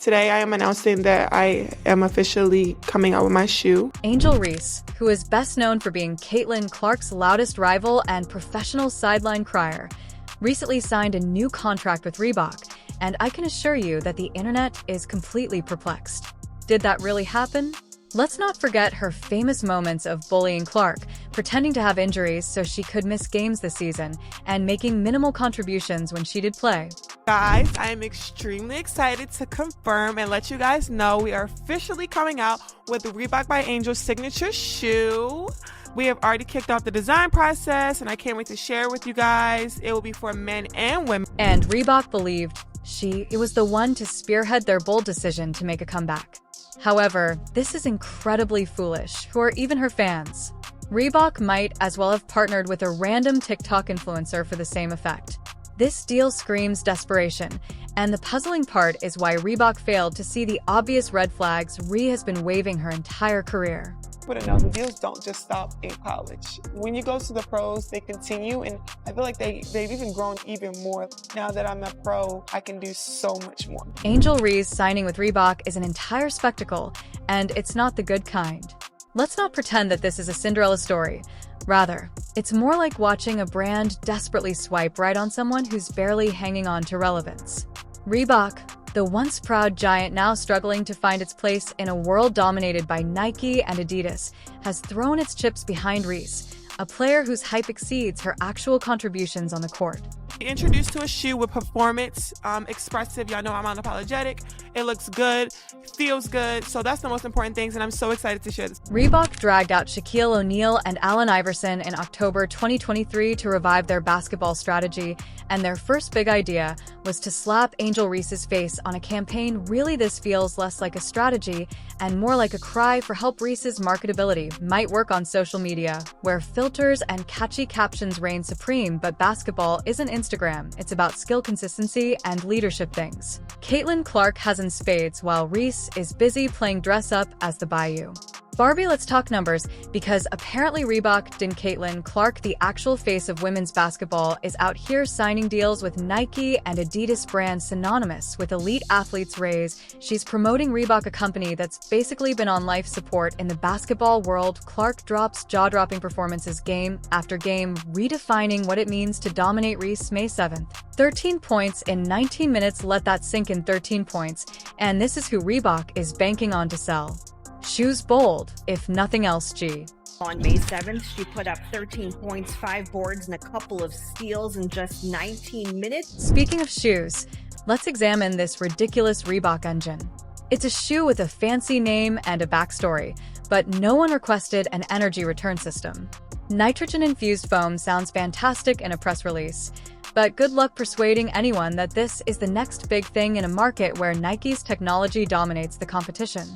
Today I am announcing that I am officially coming out with my shoe. Angel Reese, who is best known for being Caitlin Clark's loudest rival and professional sideline crier, recently signed a new contract with Reebok, and I can assure you that the internet is completely perplexed. Did that really happen? Let's not forget her famous moments of bullying Clark, pretending to have injuries so she could miss games this season, and making minimal contributions when she did play. Guys, I am extremely excited to confirm and let you guys know we are officially coming out with the Reebok by Angel signature shoe. We have already kicked off the design process, and I can't wait to share with you guys. It will be for men and women. And Reebok believed it was the one to spearhead their bold decision to make a comeback. However, this is incredibly foolish for even her fans. Reebok might as well have partnered with a random TikTok influencer for the same effect. This deal screams desperation, and the puzzling part is why Reebok failed to see the obvious red flags Ree has been waving her entire career. But no, the deals don't just stop in college. When you go to the pros, they continue, and I feel like they've even grown even more. Now that I'm a pro, I can do so much more. Angel Reese signing with Reebok is an entire spectacle, and it's not the good kind. Let's not pretend that this is a Cinderella story. Rather, it's more like watching a brand desperately swipe right on someone who's barely hanging on to relevance. Reebok, the once proud giant now struggling to find its place in a world dominated by Nike and Adidas, has thrown its chips behind Reese, a player whose hype exceeds her actual contributions on the court. Introduced to a shoe with performance, expressive. Y'all know I'm unapologetic. It looks good, feels good. So that's the most important things, and I'm so excited to share this. Reebok dragged out Shaquille O'Neal and Allen Iverson in October 2023 to revive their basketball strategy, and their first big idea was to slap Angel Reese's face on a campaign. Really, this feels less like a strategy and more like a cry for help. Reese's marketability might work on social media, where filters and catchy captions reign supreme, but basketball isn't Instagram. It's about skill, consistency, and leadership things. Caitlin Clark has in spades, while Reese is busy playing dress up as the Bayou. Barbie, let's talk numbers, because apparently Reebok and Caitlin Clark, the actual face of women's basketball, is out here signing deals with Nike and Adidas brands synonymous with elite athletes' rays. She's promoting Reebok, a company that's basically been on life support in the basketball world. Clark drops jaw-dropping performances game after game, redefining what it means to dominate. Reese, May 7th. 13 points in 19 minutes. Let that sink in. 13 points. And this is who Reebok is banking on to sell. Shoes bold, if nothing else. On May 7th, she put up 13 points, 5 boards, and a couple of steals in just 19 minutes. Speaking of shoes, let's examine this ridiculous Reebok engine. It's a shoe with a fancy name and a backstory, but no one requested an energy return system. Nitrogen-infused foam sounds fantastic in a press release, but good luck persuading anyone that this is the next big thing in a market where Nike's technology dominates the competition.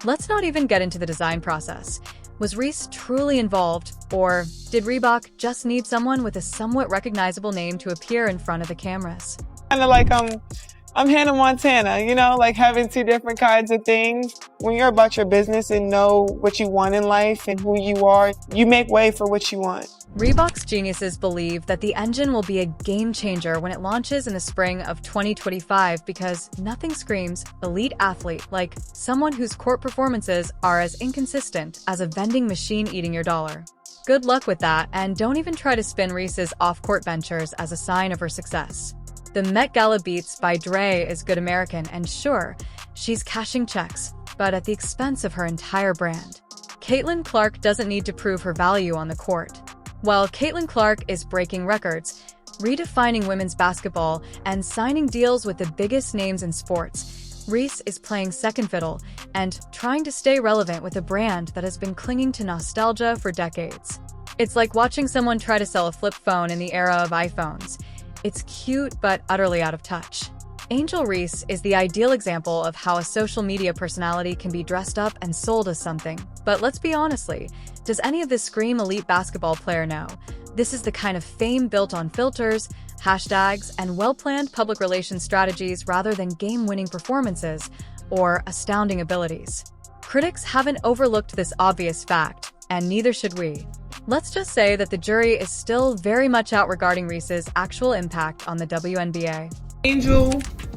Let's not even get into the design process. Was Reese truly involved, or did Reebok just need someone with a somewhat recognizable name to appear in front of the cameras? Kind of like I'm Hannah Montana, like having two different kinds of things. When you're about your business and know what you want in life and who you are, you make way for what you want. Reebok's geniuses believe that the engine will be a game changer when it launches in the spring of 2025, because nothing screams elite athlete like someone whose court performances are as inconsistent as a vending machine eating your dollar. Good luck with that, and don't even try to spin Reese's off-court ventures as a sign of her success. The Met Gala Beats by Dre is good American, and sure, she's cashing checks, but at the expense of her entire brand. Caitlin Clark doesn't need to prove her value on the court. While Caitlin Clark is breaking records, redefining women's basketball, and signing deals with the biggest names in sports, Reese is playing second fiddle and trying to stay relevant with a brand that has been clinging to nostalgia for decades. It's like watching someone try to sell a flip phone in the era of iPhones. It's cute, but utterly out of touch. Angel Reese is the ideal example of how a social media personality can be dressed up and sold as something. But let's be honestly, does any of this scream elite basketball player now? This is the kind of fame built on filters, hashtags, and well-planned public relations strategies rather than game-winning performances or astounding abilities. Critics haven't overlooked this obvious fact, and neither should we. Let's just say that the jury is still very much out regarding Reese's actual impact on the WNBA. Angel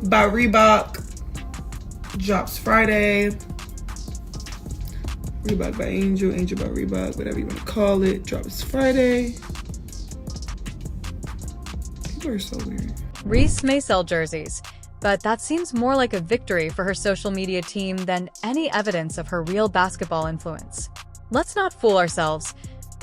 by Reebok drops Friday. Reebok by Angel, Angel by Reebok, whatever you want to call it, drops Friday. People are so weird. Reese may sell jerseys, but that seems more like a victory for her social media team than any evidence of her real basketball influence. Let's not fool ourselves.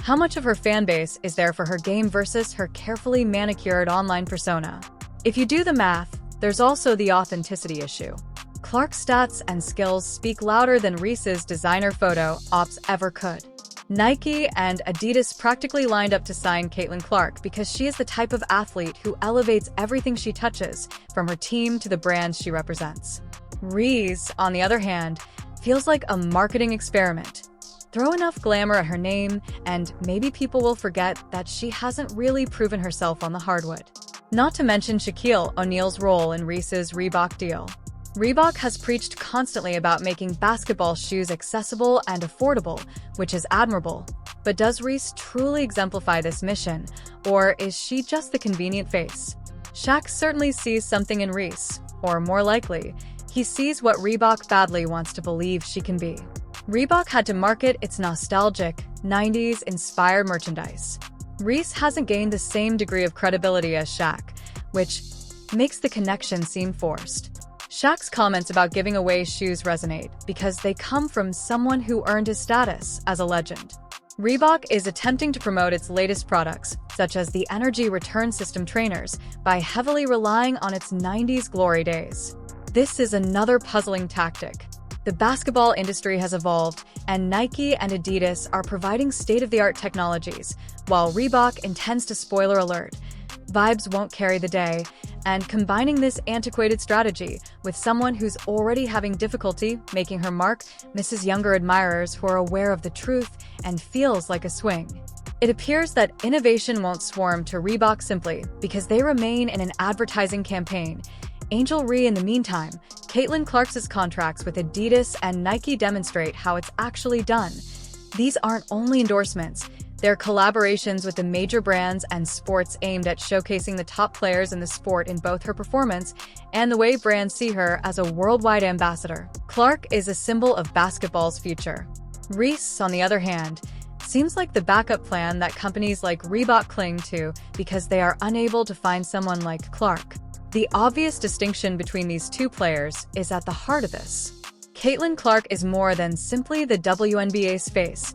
How much of her fan base is there for her game versus her carefully manicured online persona? If you do the math, there's also the authenticity issue. Clark's stats and skills speak louder than Reese's designer photo ops ever could. Nike and Adidas practically lined up to sign Caitlin Clark because she is the type of athlete who elevates everything she touches, from her team to the brands she represents. Reese, on the other hand, feels like a marketing experiment. Throw enough glamour at her name, and maybe people will forget that she hasn't really proven herself on the hardwood. Not to mention Shaquille O'Neal's role in Reese's Reebok deal. Reebok has preached constantly about making basketball shoes accessible and affordable, which is admirable. But does Reese truly exemplify this mission, or is she just the convenient face? Shaq certainly sees something in Reese, or more likely, he sees what Reebok badly wants to believe she can be. Reebok had to market its nostalgic, 90s-inspired merchandise. Reese hasn't gained the same degree of credibility as Shaq, which makes the connection seem forced. Shaq's comments about giving away shoes resonate because they come from someone who earned his status as a legend. Reebok is attempting to promote its latest products, such as the Energy Return System trainers, by heavily relying on its 90s glory days. This is another puzzling tactic. The basketball industry has evolved, and Nike and Adidas are providing state-of-the-art technologies, while Reebok intends to, spoiler alert, vibes won't carry the day, and combining this antiquated strategy with someone who's already having difficulty making her mark misses younger admirers who are aware of the truth and feels like a swing. It appears that innovation won't swarm to Reebok simply because they remain in an advertising campaign. Angel Reese, in the meantime, Caitlin Clark's contracts with Adidas and Nike demonstrate how it's actually done. These aren't only endorsements. They're collaborations with the major brands and sports aimed at showcasing the top players in the sport in both her performance and the way brands see her as a worldwide ambassador. Clark is a symbol of basketball's future. Reese, on the other hand, seems like the backup plan that companies like Reebok cling to because they are unable to find someone like Clark. The obvious distinction between these two players is at the heart of this. Caitlin Clark is more than simply the WNBA's face.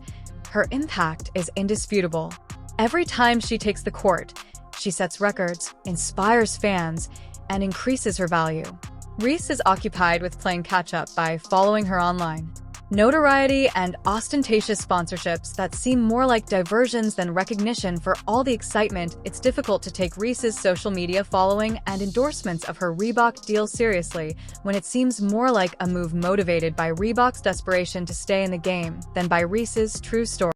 Her impact is indisputable. Every time she takes the court, she sets records, inspires fans, and increases her value. Reese is occupied with playing catch-up by following her online. Notoriety and ostentatious sponsorships that seem more like diversions than recognition for all the excitement. It's difficult to take Reese's social media following and endorsements of her Reebok deal seriously when it seems more like a move motivated by Reebok's desperation to stay in the game than by Reese's true story.